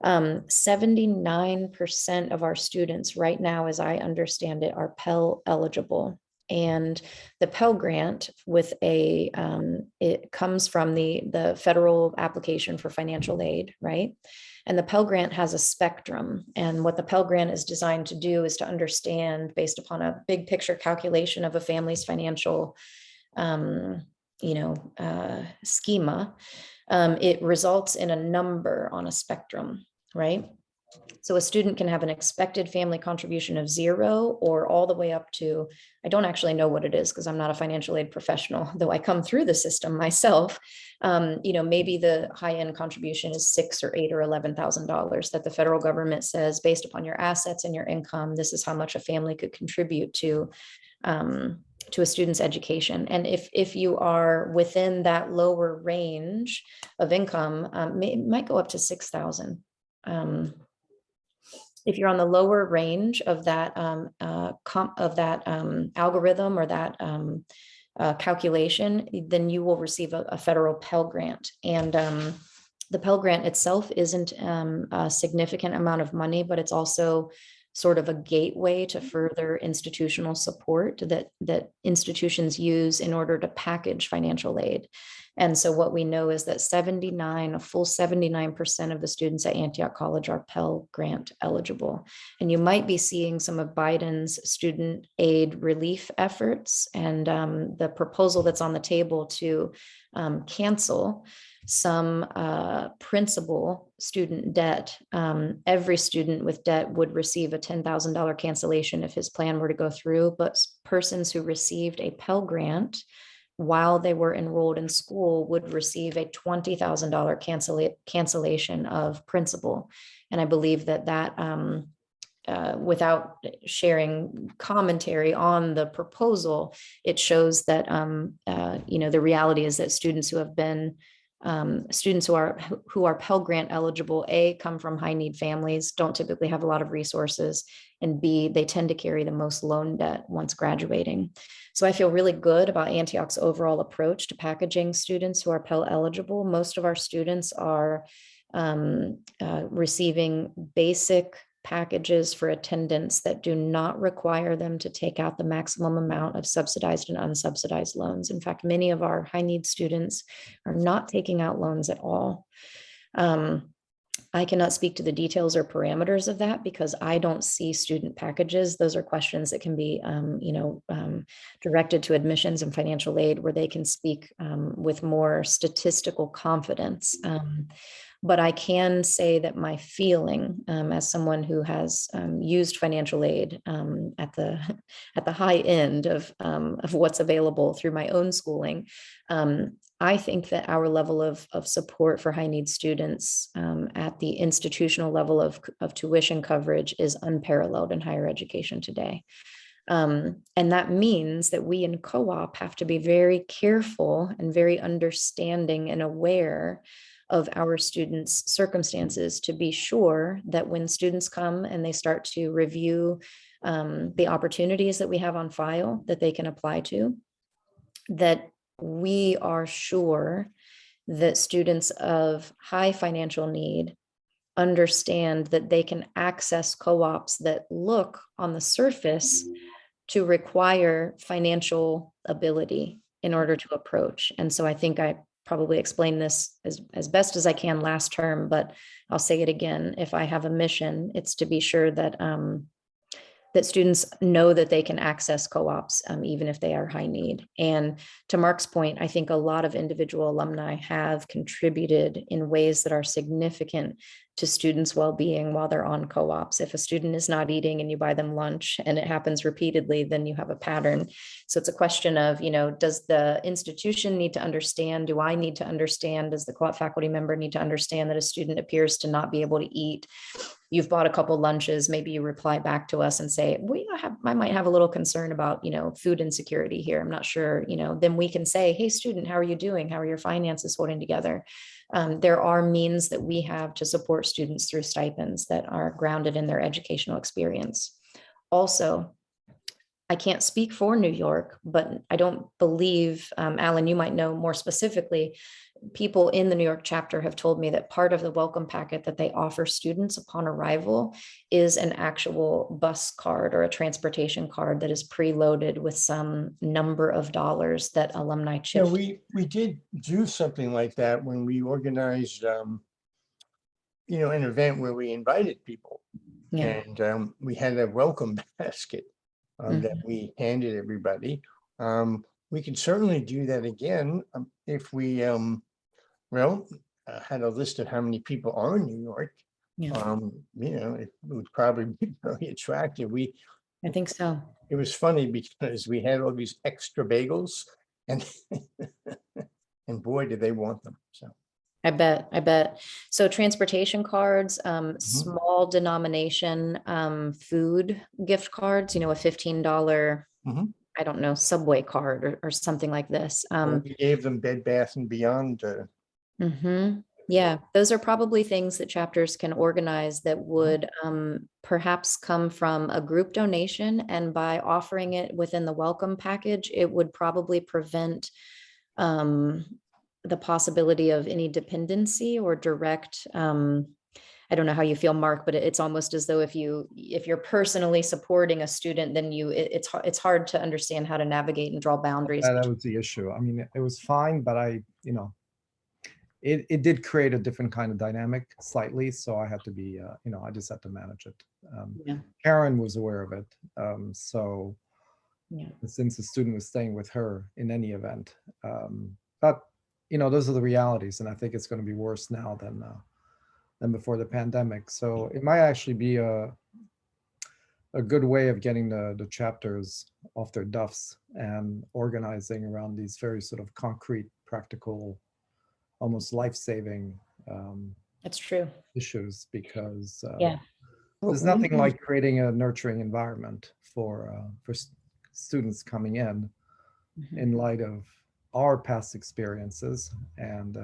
79% of our students right now, as I understand it, are Pell eligible. And the Pell Grant it comes from the federal application for financial aid, right? And the Pell Grant has a spectrum. And what the Pell Grant is designed to do is to understand, based upon a big picture calculation of a family's financial schema, it results in a number on a spectrum, right? So a student can have an expected family contribution of 0 or all the way up to, I don't actually know what it is because I'm not a financial aid professional, though I come through the system myself. Maybe the high end contribution is $6,000 or $8,000 or $11,000 that the federal government says, based upon your assets and your income, this is how much a family could contribute to a student's education. And if you are within that lower range of income, it might go up to 6,000. If you're on the lower range of that algorithm or that calculation, then you will receive a federal Pell Grant. And the Pell Grant itself isn't a significant amount of money, but it's also sort of a gateway to further institutional support that institutions use in order to package financial aid. And so what we know is that a full 79% of the students at Antioch College are Pell Grant eligible. And you might be seeing some of Biden's student aid relief efforts and the proposal that's on the table to cancel some principal student debt. Every student with debt would receive a $10,000 cancellation if his plan were to go through, but persons who received a Pell Grant while they were enrolled in school would receive a $20,000 cancellation of principal. And I believe that without sharing commentary on the proposal, it shows that the reality is that students who have been students who are Pell Grant eligible, A, come from high need families, don't typically have a lot of resources, and B, they tend to carry the most loan debt once graduating. So I feel really good about Antioch's overall approach to packaging students who are Pell eligible. Most of our students are receiving basic packages for attendance that do not require them to take out the maximum amount of subsidized and unsubsidized loans. In fact, many of our high need students are not taking out loans at all. I cannot speak to the details or parameters of that because I don't see student packages. Those are questions that can be, directed to admissions and financial aid, where they can speak with more statistical confidence. But I can say that my feeling, as someone who has used financial aid at the high end of what's available through my own schooling, I think that our level of support for high need students at the institutional level of tuition coverage is unparalleled in higher education today. And that means that we in co-op have to be very careful and very understanding and aware of our students' circumstances to be sure that when students come and they start to review the opportunities that we have on file that they can apply to, that we are sure that students of high financial need understand that they can access co-ops that look on the surface to require financial ability in order to approach. And so I think I probably explained this as best as I can last term, but I'll say it again. If I have a mission, it's to be sure that that students know that they can access co-ops, even if they are high need. And to Mark's point, I think a lot of individual alumni have contributed in ways that are significant to students' well-being while they're on co-ops. If a student is not eating and you buy them lunch and it happens repeatedly, then you have a pattern. So it's a question of, does the institution need to understand? Do I need to understand? Does the co-op faculty member need to understand that a student appears to not be able to eat? You've bought a couple lunches, maybe you reply back to us and say, I might have a little concern about, food insecurity here. I'm not sure, then we can say, hey, student, how are you doing? How are your finances holding together? There are means that we have to support students through stipends that are grounded in their educational experience. Also, I can't speak for New York, but I don't believe, Alan, you might know more specifically, people in the New York chapter have told me that part of the welcome packet that they offer students upon arrival is an actual bus card or a transportation card that is preloaded with some number of dollars that alumni Yeah, chip. we did do something like that when we organized, an event where we invited people. Yeah. And we had a welcome basket that we handed everybody. We could certainly do that again if we, had a list of how many people are in New York. Yeah, It would probably be very attractive. I think so. It was funny because we had all these extra bagels and and boy, did they want them. So I bet. So transportation cards, small denomination, food gift cards, a $15, Mhm. I don't know, Subway card or something like this. we gave them Bed Bath and Beyond. Yeah, those are probably things that chapters can organize that would perhaps come from a group donation. And by offering it within the welcome package, it would probably prevent the possibility of any dependency or direct. I don't know how you feel, Mark, but it's almost as though if you're personally supporting a student, then it's hard to understand how to navigate and draw boundaries. That was the issue. I mean, it was fine, but it did create a different kind of dynamic slightly. So I had to be, I just had to manage it. Yeah. Karen was aware of it. So Yeah. since the student was staying with her in any event. But, those are the realities. And I think it's going to be worse now than before the pandemic. So it might actually be a good way of getting the chapters off their duffs and organizing around these very sort of concrete, practical, almost life-saving That's true. issues, because Yeah. there's nothing like creating a nurturing environment for students coming in light of our past experiences, and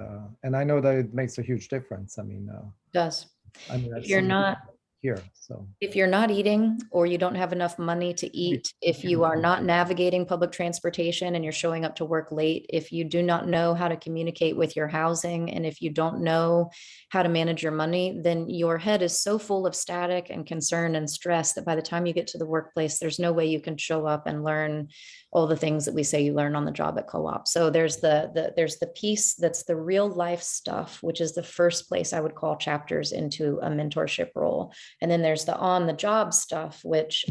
I know that it makes a huge difference. I mean, Does. I've If you're seen it not here, so If you're not eating or you don't have enough money to eat, if you are not navigating public transportation and you're showing up to work late, if you do not know how to communicate with your housing, and if you don't know how to manage your money, then your head is so full of static and concern and stress that by the time you get to the workplace, there's no way you can show up and learn all the things that we say you learn on the job at co-op. So there's the piece that's the real life stuff, which is the first place I would call chapters into a mentorship role. And then there's the on the job stuff, which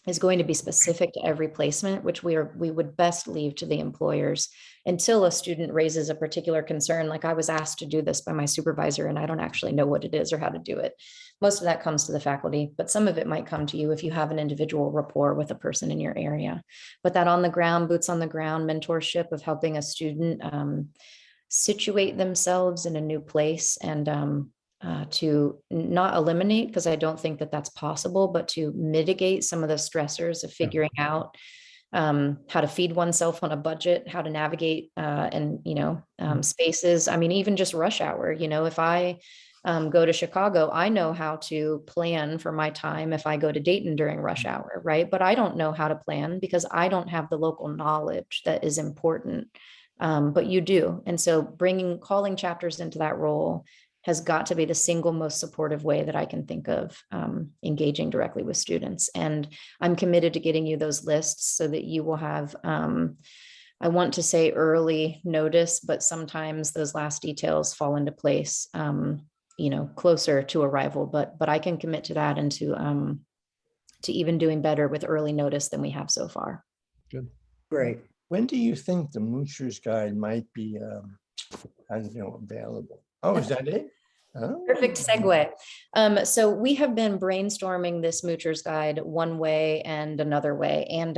is going to be specific to every placement, which we would best leave to the employers until a student raises a particular concern. Like I was asked to do this by my supervisor and I don't actually know what it is or how to do it. Most of that comes to the faculty, but some of it might come to you if you have an individual rapport with a person in your area. But that on the ground, boots on the ground mentorship of helping a student situate themselves in a new place and to not eliminate, because I don't think that that's possible, but to mitigate some of the stressors of figuring out how to feed oneself on a budget, how to navigate and, spaces. I mean, even just rush hour, if I go to Chicago, I know how to plan for my time if I go to Dayton during rush hour, right? But I don't know how to plan because I don't have the local knowledge that is important. But you do. And so calling chapters into that role has got to be the single most supportive way that I can think of engaging directly with students. And I'm committed to getting you those lists so that you will have, I want to say early notice, but sometimes those last details fall into place, closer to arrival, but I can commit to that and to even doing better with early notice than we have so far. Good. Great. When do you think the Moocher's Guide might be, available? Oh, is that it? Oh. Perfect segue. So we have been brainstorming this Moocher's Guide one way and another way. And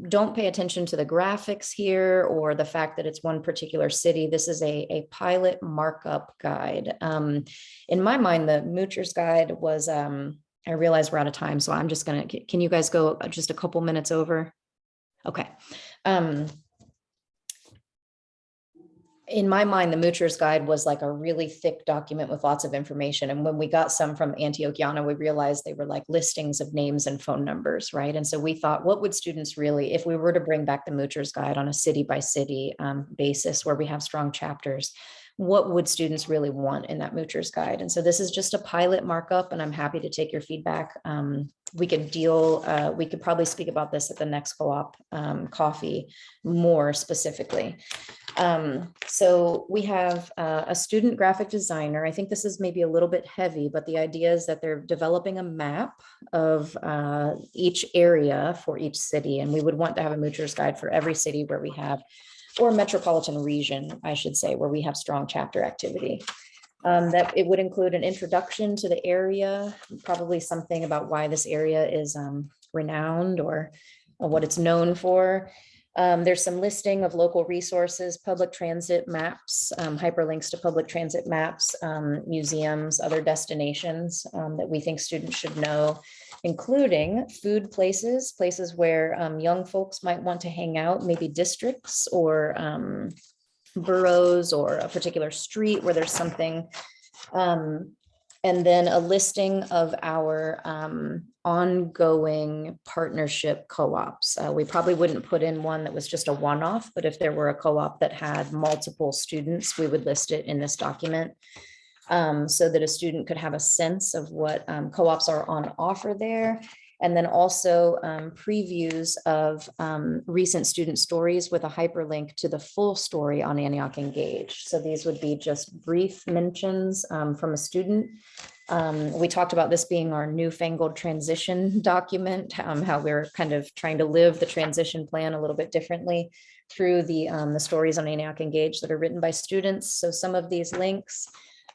don't pay attention to the graphics here or the fact that it's one particular city. This is a pilot markup guide. In my mind, the Moocher's Guide was, I realize we're out of time, so I'm just can you guys go just a couple minutes over? Okay. In my mind, the Moocher's Guide was like a really thick document with lots of information. And when we got some from Antiochiana, we realized they were like listings of names and phone numbers, right? And so we thought, what would students really, if we were to bring back the Moocher's Guide on a city by city basis where we have strong chapters, what would students really want in that Moocher's Guide? And so this is just a pilot markup, and I'm happy to take your feedback. We could probably speak about this at the next co-op coffee more specifically. So we have a student graphic designer. I think this is maybe a little bit heavy, but the idea is that they're developing a map of each area for each city. And we would want to have a Moocher's Guide for every city where we have, or metropolitan region, I should say, where we have strong chapter activity. That it would include an introduction to the area, probably something about why this area is renowned or what it's known for. There's some listing of local resources, public transit maps, hyperlinks to public transit maps, museums, other destinations that we think students should know, including food places where young folks might want to hang out, maybe districts or boroughs or a particular street where there's something. And then a listing of our ongoing partnership co-ops. We probably wouldn't put in one that was just a one-off, but if there were a co-op that had multiple students, we would list it in this document so that a student could have a sense of what co-ops are on offer there. And then also previews of recent student stories with a hyperlink to the full story on Antioch Engage. So these would be just brief mentions from a student. We talked about this being our newfangled transition document, how we're kind of trying to live the transition plan a little bit differently through the stories on Antioch Engage that are written by students. So some of these links,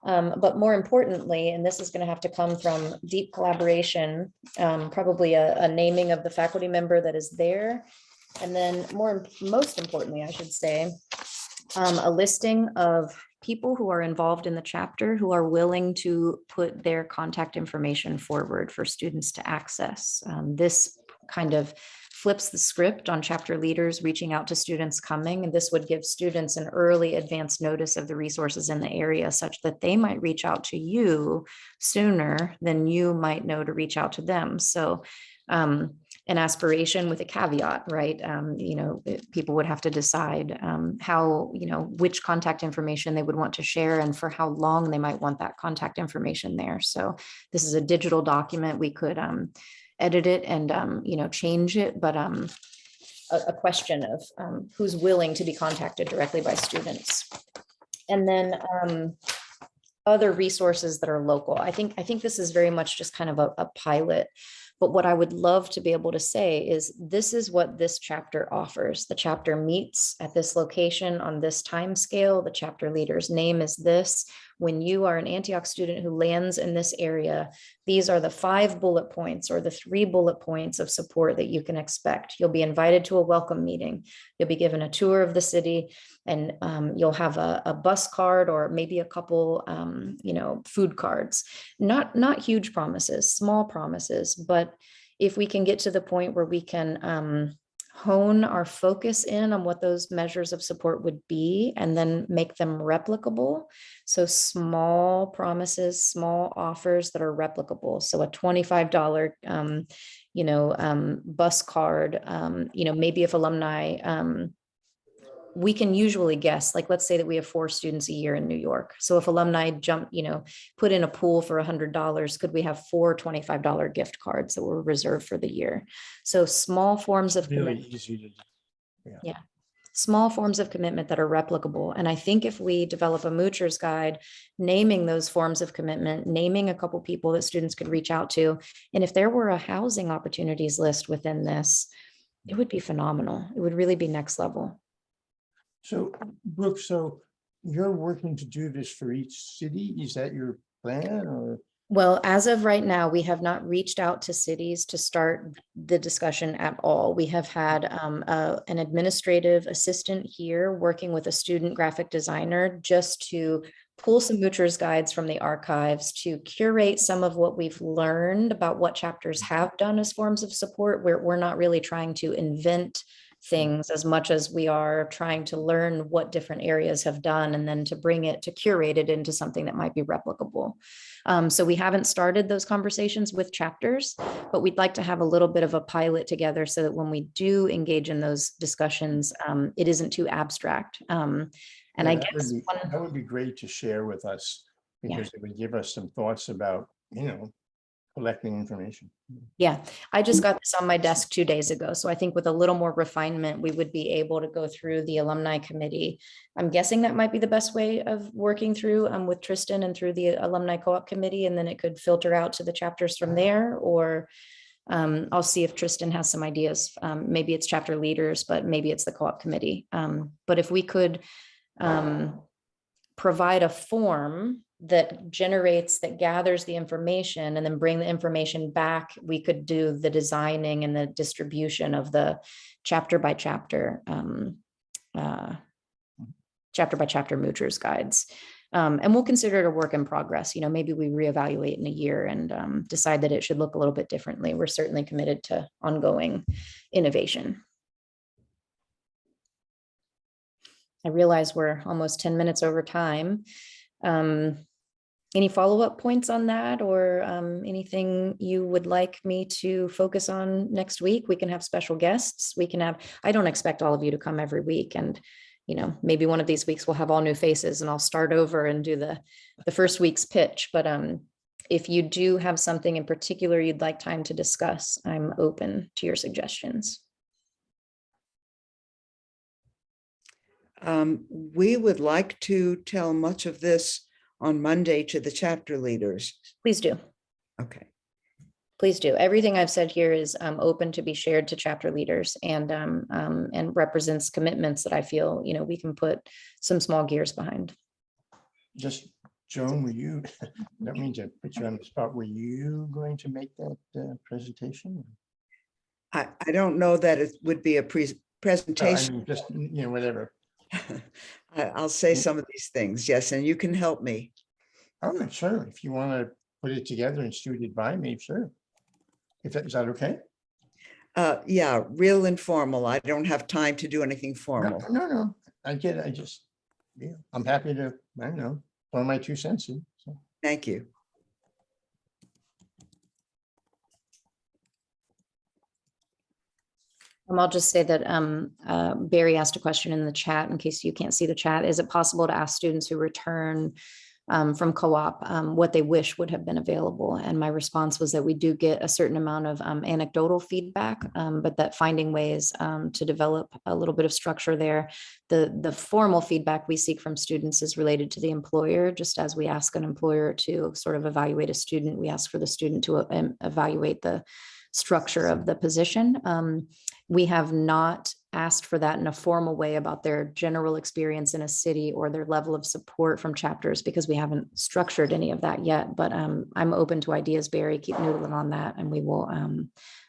but more importantly, and this is going to have to come from deep collaboration, probably a naming of the faculty member that is there. And then most importantly, I should say, a listing of people who are involved in the chapter who are willing to put their contact information forward for students to access. This kind of flips the script on chapter leaders reaching out to students coming, and this would give students an early advance notice of the resources in the area such that they might reach out to you sooner than you might know to reach out to them. So an aspiration with a caveat, right? People would have to decide which contact information they would want to share and for how long they might want that contact information there. So this is a digital document. We could edit it and change it, but a question of who's willing to be contacted directly by students. And then other resources that are local. I think this is very much just kind of a pilot. But what I would love to be able to say is this is what this chapter offers. The chapter meets at this location on this time scale. The chapter leader's name is this. when you are an Antioch student who lands in this area, these are the 5 bullet points or the 3 bullet points of support that you can expect. You'll be invited to a welcome meeting. You'll be given a tour of the city, and you'll have a bus card or maybe a couple, food cards. Not huge promises, small promises, but if we can get to the point where we can hone our focus in on what those measures of support would be and then make them replicable. So small promises, small offers that are replicable. So a $25, bus card, maybe if alumni, we can usually guess, like, let's say that we have 4 students a year in New York. So if alumni put in a pool for $100, could we have 4 $25 gift cards that were reserved for the year? So small forms of Really commitment, easy to do. small forms of commitment that are replicable. And I think if we develop a Moocher's guide, naming those forms of commitment, naming a couple people that students could reach out to, and if there were a housing opportunities list within this, it would be phenomenal. It would really be next level. So, Brooke, so you're working to do this for each city? Is that your plan, or? Well, as of right now, we have not reached out to cities to start the discussion at all. We have had an administrative assistant here working with a student graphic designer just to pull some Moocher's guides from the archives to curate some of what we've learned about what chapters have done as forms of support. We're not really trying to invent things as much as we are trying to learn what different areas have done and then to bring it, to curate it into something that might be replicable. So we haven't started those conversations with chapters, but we'd like to have a little bit of a pilot together so that when we do engage in those discussions, it isn't too abstract. And Yeah, I that would guess be- that would be great to share with us, Yeah. because it would give us some thoughts about, collecting information. Yeah, I just got this on my desk 2 days ago. So I think with a little more refinement, we would be able to go through the alumni committee. I'm guessing that might be the best way of working through with Tristan and through the alumni co-op committee, and then it could filter out to the chapters from there. Or I'll see if Tristan has some ideas. Maybe it's chapter leaders, but maybe it's the co-op committee. But if we could provide a form that gathers the information and then bring the information back, we could do the designing and the distribution of the chapter by chapter Moocher's guides. And we'll consider it a work in progress. Maybe we reevaluate in a year and decide that it should look a little bit differently. We're certainly committed to ongoing innovation. I realize we're almost 10 minutes over time. Any follow-up points on that, or anything you would like me to focus on next week? We can have special guests. I don't expect all of you to come every week, and maybe one of these weeks we'll have all new faces and I'll start over and do the first week's pitch. But if you do have something in particular you'd like time to discuss, I'm open to your suggestions. We would like to tell much of this on Monday to the chapter leaders. Please do. Okay. Please do. Everything I've said here is open to be shared to chapter leaders and represents commitments that I feel, we can put some small gears behind. Just, Joan, were you, I don't mean to put you on the spot, were you going to make that presentation? I don't know that it would be a I presentation. mean, just, whatever. I'll say some of these things, yes, and you can help me. I'm not sure if you want to put it together and shoot it by me, sure. Is that okay? Yeah, real informal. I don't have time to do anything formal. No, I get it. I'm happy to, I don't know, throw my 2 cents in. So. Thank you. I'll just say that Barry asked a question in the chat in case you can't see the chat. Is it possible to ask students who return from co-op what they wish would have been available? And my response was that we do get a certain amount of anecdotal feedback, but that finding ways to develop a little bit of structure there. The formal feedback we seek from students is related to the employer. Just as we ask an employer to sort of evaluate a student, we ask for the student to evaluate the structure of the position. We have not asked for that in a formal way about their general experience in a city or their level of support from chapters, because we haven't structured any of that yet. But I'm open to ideas, Barry. Keep noodling on that, and we will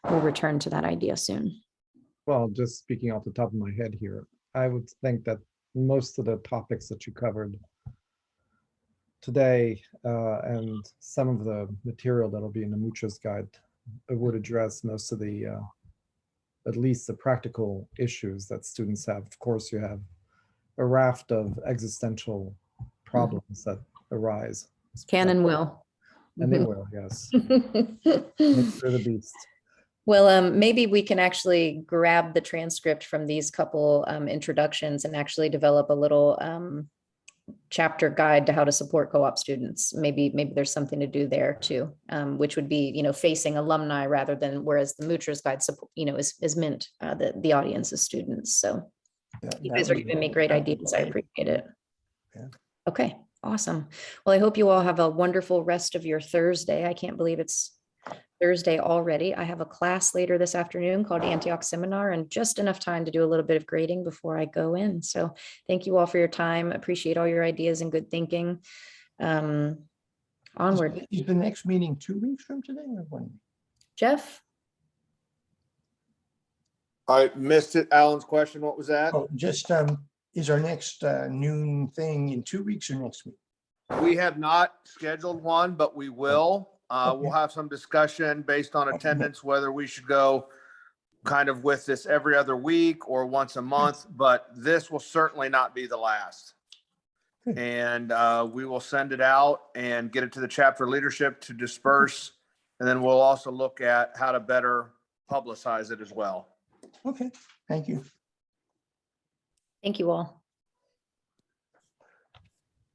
we'll return to that idea soon. Well, just speaking off the top of my head here, I would think that most of the topics that you covered today and some of the material that'll be in the Muchos guide would address most of the, at least the practical issues that students have. Of course, you have a raft of existential problems that arise. Can and will. And they will, yes. Nature of the beast. Well, maybe we can actually grab the transcript from these couple introductions and actually develop a little chapter guide to how to support co-op students. Maybe there's something to do there too, which would be, you know, facing alumni rather than, whereas the Muchos guide, you know, is meant the audience is students. So you guys are giving me great ideas. I appreciate it. Yeah. Okay, awesome. Well, I hope you all have a wonderful rest of your Thursday. I can't believe it's Thursday already. I have a class later this afternoon called Antioch Seminar, and just enough time to do a little bit of grading before I go in. So thank you all for your time. Appreciate all your ideas and good thinking. Onward. Is the next meeting 2 weeks from today or 1 week? Jeff? I missed it. Alan's question, what was that? Oh, just, is our next noon thing in 2 weeks or next week? We have not scheduled one, but we will. We'll Okay. have some discussion based on attendance, whether we should go kind of with this every other week or once a month, but this will certainly not be the last. Good. And we will send it out and get it to the chapter leadership to disperse. And then we'll also look at how to better publicize it as well. Okay, thank you. Thank you all.